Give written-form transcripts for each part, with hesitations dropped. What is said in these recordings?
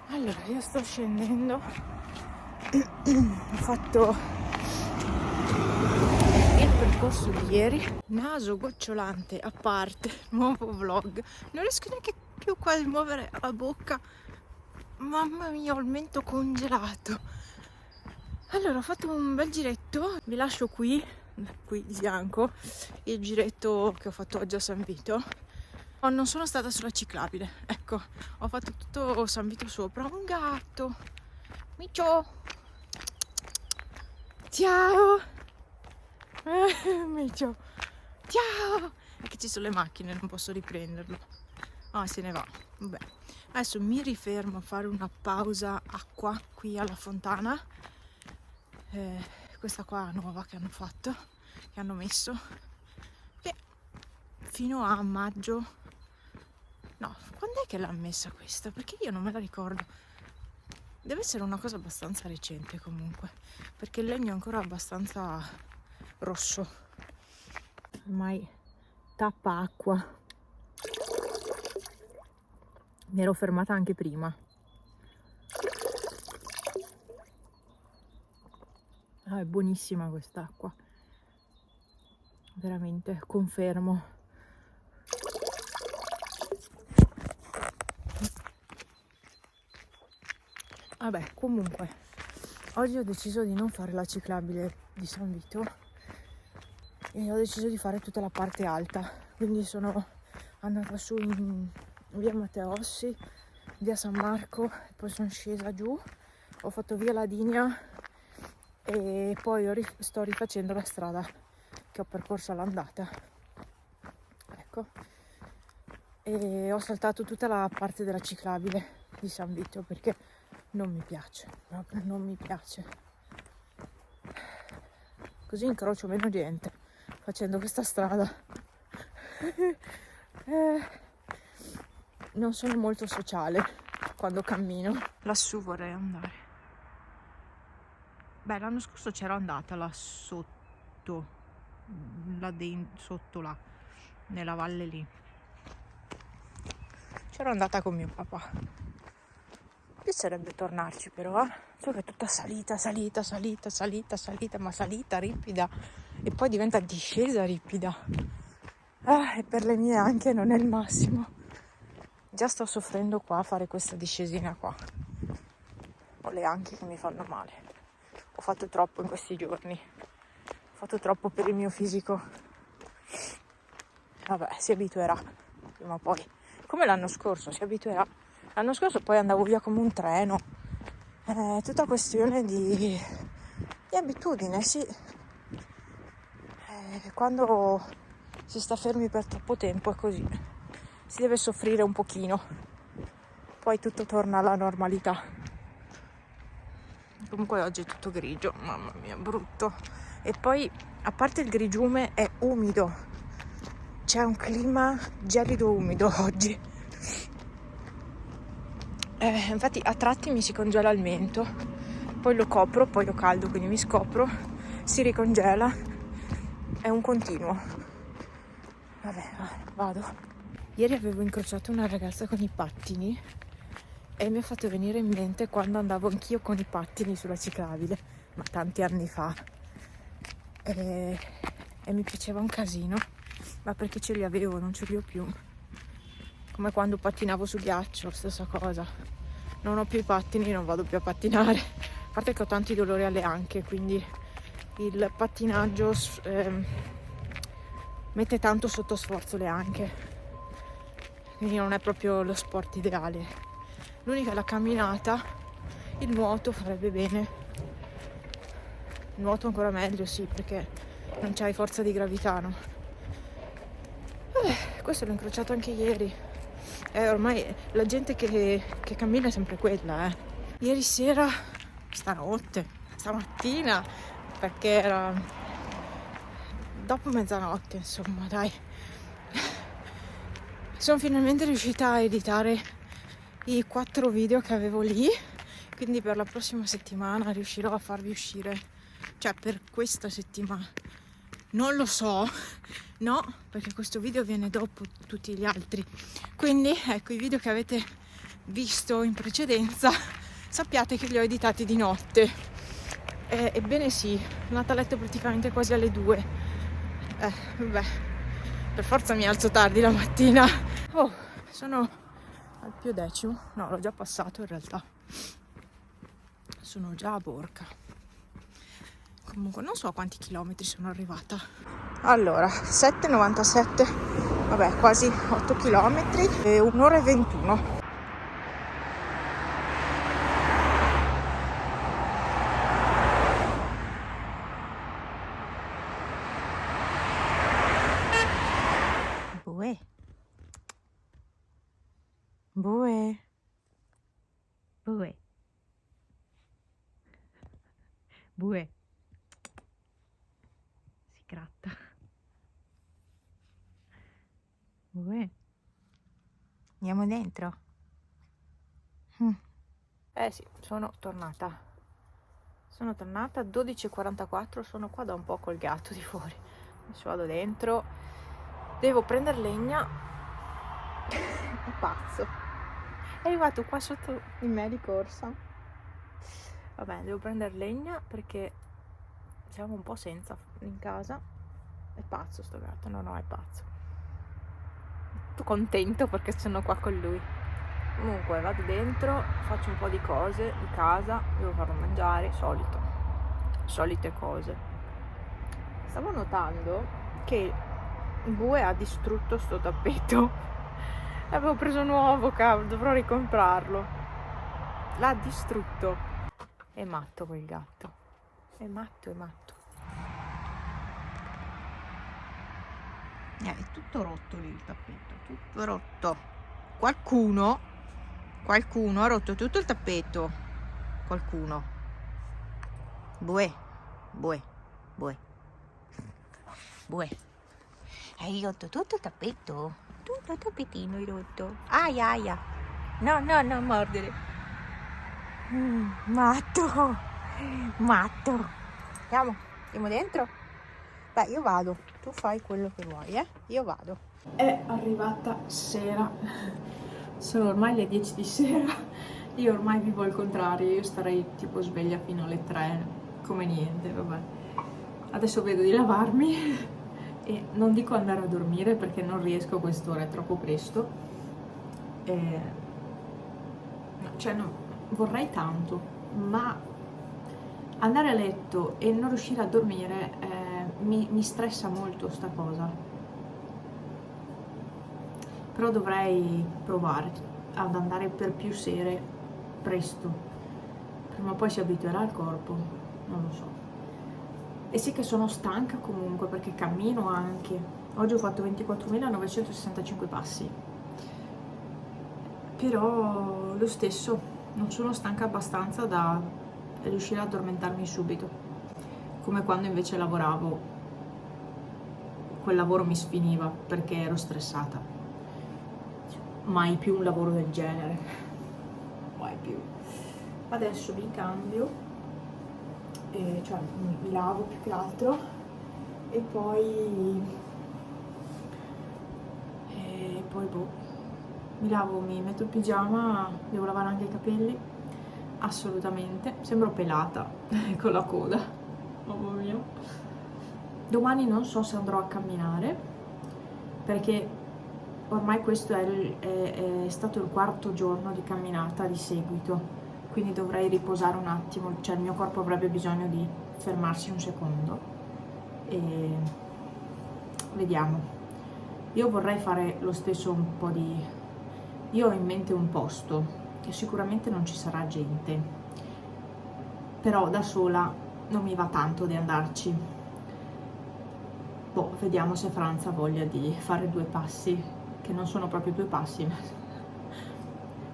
Allora, io sto scendendo, ho fatto il percorso di ieri, naso gocciolante a parte, nuovo vlog, non riesco neanche più quasi a muovere la bocca, mamma mia, ho il mento congelato. Allora, ho fatto un bel giretto, vi lascio qui di fianco, il giretto che ho fatto oggi a San Vito. Non sono stata sulla ciclabile, ecco, ho fatto tutto San Vito sopra. Un gatto, Micio, ciao, Micio, ciao. È che ci sono le macchine, non posso riprenderlo. Ah, se ne va, vabbè. Adesso mi rifermo a fare una pausa acqua qui alla fontana, questa qua nuova che hanno fatto, che hanno messo, che fino a maggio, no, quando è che l'ha messa questa? Perché io non me la ricordo. Deve essere una cosa abbastanza recente comunque, perché il legno è ancora abbastanza rosso, ormai tappa acqua. Mi ero fermata anche prima. Ah, è buonissima quest'acqua, veramente, confermo. Vabbè, comunque, oggi ho deciso di non fare la ciclabile di San Vito e ho deciso di fare tutta la parte alta, quindi sono andata su in via Matteossi, via San Marco, poi sono scesa giù, ho fatto via Ladinia e poi sto rifacendo la strada che ho percorso all'andata, ecco, e ho saltato tutta la parte della ciclabile di San Vito perché non mi piace, proprio non mi piace. Così incrocio meno gente facendo questa strada. Non sono molto sociale quando cammino. Lassù vorrei andare. Beh, l'anno scorso c'ero andata là sotto, sotto là, nella valle lì. C'ero andata con mio papà. Mi piacerebbe tornarci però, so che è tutta salita, ma salita ripida e poi diventa discesa ripida. E per le mie anche non è il massimo. Già sto soffrendo qua a fare questa discesina qua. Ho le anche che mi fanno male. Ho fatto troppo in questi giorni. Ho fatto troppo per il mio fisico. Vabbè, si abituerà prima o poi. Come l'anno scorso, si abituerà. L'anno scorso poi andavo via come un treno. È tutta questione di abitudine, sì. Quando si sta fermi per troppo tempo è così. Si deve soffrire un pochino. Poi tutto torna alla normalità. Comunque oggi è tutto grigio, mamma mia, brutto. E poi, a parte il grigiume, è umido. C'è un clima gelido umido oggi. Infatti a tratti mi si congela il mento, poi lo copro, poi lo caldo, quindi mi scopro, si ricongela, è un continuo. Vabbè, vado. Ieri avevo incrociato una ragazza con i pattini e mi ha fatto venire in mente quando andavo anch'io con i pattini sulla ciclabile, ma tanti anni fa. E mi piaceva un casino, ma perché ce li avevo, non ce li ho più. Come quando pattinavo su ghiaccio, stessa cosa. Non ho più i pattini, non vado più a pattinare. A parte che ho tanti dolori alle anche, quindi il pattinaggio mette tanto sotto sforzo le anche. Quindi non è proprio lo sport ideale. L'unica è la camminata, il nuoto farebbe bene. Il nuoto ancora meglio, sì, perché non c'hai forza di gravità, no? Questo l'ho incrociato anche ieri. Ormai la gente che cammina è sempre quella, Ieri sera, stamattina, perché era dopo mezzanotte, insomma, dai. Sono finalmente riuscita a editare i 4 video che avevo lì, quindi per la prossima settimana riuscirò a farvi uscire, cioè per questa settimana. Non lo so, no, perché questo video viene dopo tutti gli altri. Quindi, ecco, i video che avete visto in precedenza, sappiate che li ho editati di notte. Ebbene sì, sono andata a letto praticamente quasi alle 2. Vabbè, per forza mi alzo tardi la mattina. Oh, sono al più 10. No, l'ho già passato in realtà. Sono già a Borca. Comunque non so a quanti chilometri sono arrivata. Allora, 7,97, vabbè, quasi 8 chilometri e 1 ora e 21. Bue. Bue. Bue. Bue. Si gratta. Bue. Andiamo dentro. Sì, sono tornata. Sono tornata 12:44, sono qua da un po' col gatto di fuori. Adesso vado dentro. Devo prendere legna. È pazzo. È arrivato qua sotto di me di corsa. Vabbè, devo prendere legna perché siamo un po' senza in casa. È pazzo sto gatto, no, è pazzo. Tutto contento perché sono qua con lui. Comunque vado dentro, faccio un po' di cose di casa, devo farlo mangiare, solite cose. Stavo notando che Bue ha distrutto sto tappeto. L'avevo preso nuovo, cavolo, dovrò ricomprarlo. L'ha distrutto. È matto quel gatto. È matto. È tutto rotto lì il tappeto, tutto rotto. Qualcuno ha rotto tutto il tappeto. Qualcuno. Bue. Hai rotto tutto il tappeto? Tutto il tappetino hai rotto. Aia. No, mordere. Matto. Andiamo dentro? Beh, io vado. Tu fai quello che vuoi, Io vado. È arrivata sera. Sono ormai le 10 di sera. Io ormai vivo al contrario. Io starei tipo sveglia fino alle 3. Come niente, vabbè. Adesso vedo di lavarmi. E non dico andare a dormire perché non riesco a quest'ora, è troppo presto. Vorrei tanto, ma andare a letto e non riuscire a dormire mi stressa molto sta cosa. Però dovrei provare ad andare per più sere presto. Prima o poi si abituerà al corpo, non lo so. E sì che sono stanca comunque perché cammino anche. Oggi ho fatto 24.965 passi. Però lo stesso non sono stanca abbastanza da riuscire ad addormentarmi subito. Come quando invece lavoravo. Quel lavoro mi sfiniva perché ero stressata. Mai più un lavoro del genere. Mai più. Adesso mi cambio. Cioè mi lavo più che altro e poi mi lavo, mi metto il pigiama, devo lavare anche i capelli, assolutamente, sembro pelata con la coda, mamma mia. Domani non so se andrò a camminare perché ormai questo è stato il 4º giorno di camminata di seguito. Quindi dovrei riposare un attimo, cioè il mio corpo avrebbe bisogno di fermarsi un secondo e vediamo. Io vorrei fare lo stesso un po' di... Io ho in mente un posto che sicuramente non ci sarà gente, però da sola non mi va tanto di andarci. Vediamo se Franza ha voglia di fare 2 passi, che non sono proprio 2 passi, ma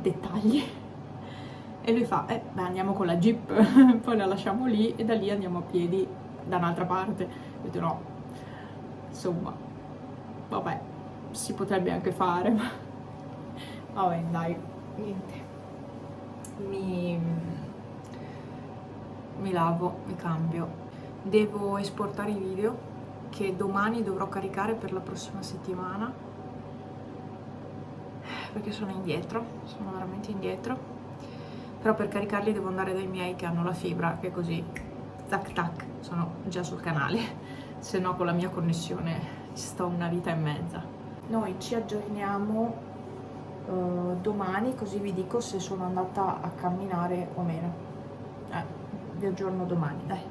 dettagli. E lui fa, beh, andiamo con la jeep, poi la lasciamo lì e da lì andiamo a piedi da un'altra parte. Ho detto no, insomma, vabbè, si potrebbe anche fare, ma vabbè, dai, niente. Mi lavo, mi cambio. Devo esportare i video che domani dovrò caricare per la prossima settimana. perché sono indietro, sono veramente indietro, però per caricarli devo andare dai miei che hanno la fibra, che così tac tac sono già sul canale, se no con la mia connessione sto una vita e mezza. Noi ci aggiorniamo domani, così vi dico se sono andata a camminare o meno. Vi aggiorno domani, dai.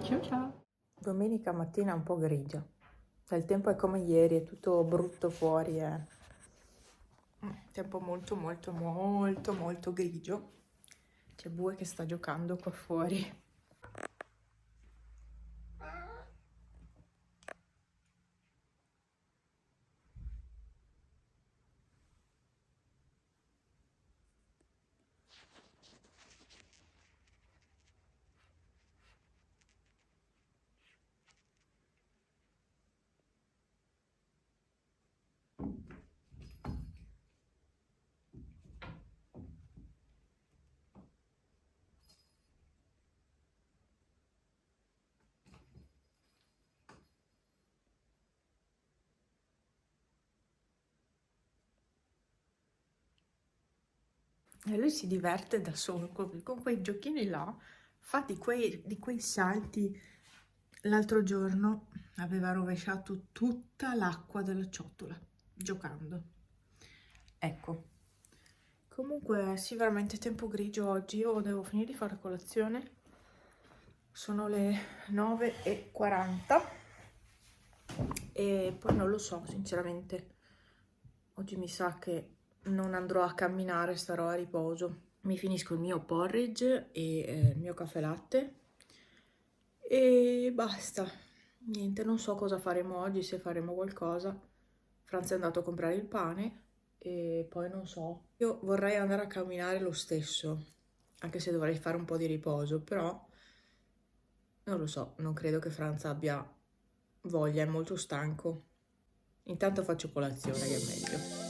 Ciao ciao. Domenica mattina un po' grigia. Il tempo è come ieri, è tutto brutto fuori, è tempo molto molto molto molto grigio. C'è Bue che sta giocando qua fuori. E lui si diverte da solo con quei giochini là, fa di quei salti. L'altro giorno aveva rovesciato tutta l'acqua della ciotola giocando. Ecco, comunque sì, veramente tempo grigio oggi. Io devo finire di fare colazione, sono le 9:40 e poi non lo so, sinceramente. Oggi mi sa che non andrò a camminare, starò a riposo. Mi finisco il mio porridge e il mio caffè latte e basta. Niente, non so cosa faremo oggi, se faremo qualcosa. Franz è andato a comprare il pane e poi non so. Io vorrei andare a camminare lo stesso, anche se dovrei fare un po' di riposo, però non lo so, non credo che Franz abbia voglia, è molto stanco. Intanto faccio colazione che è meglio.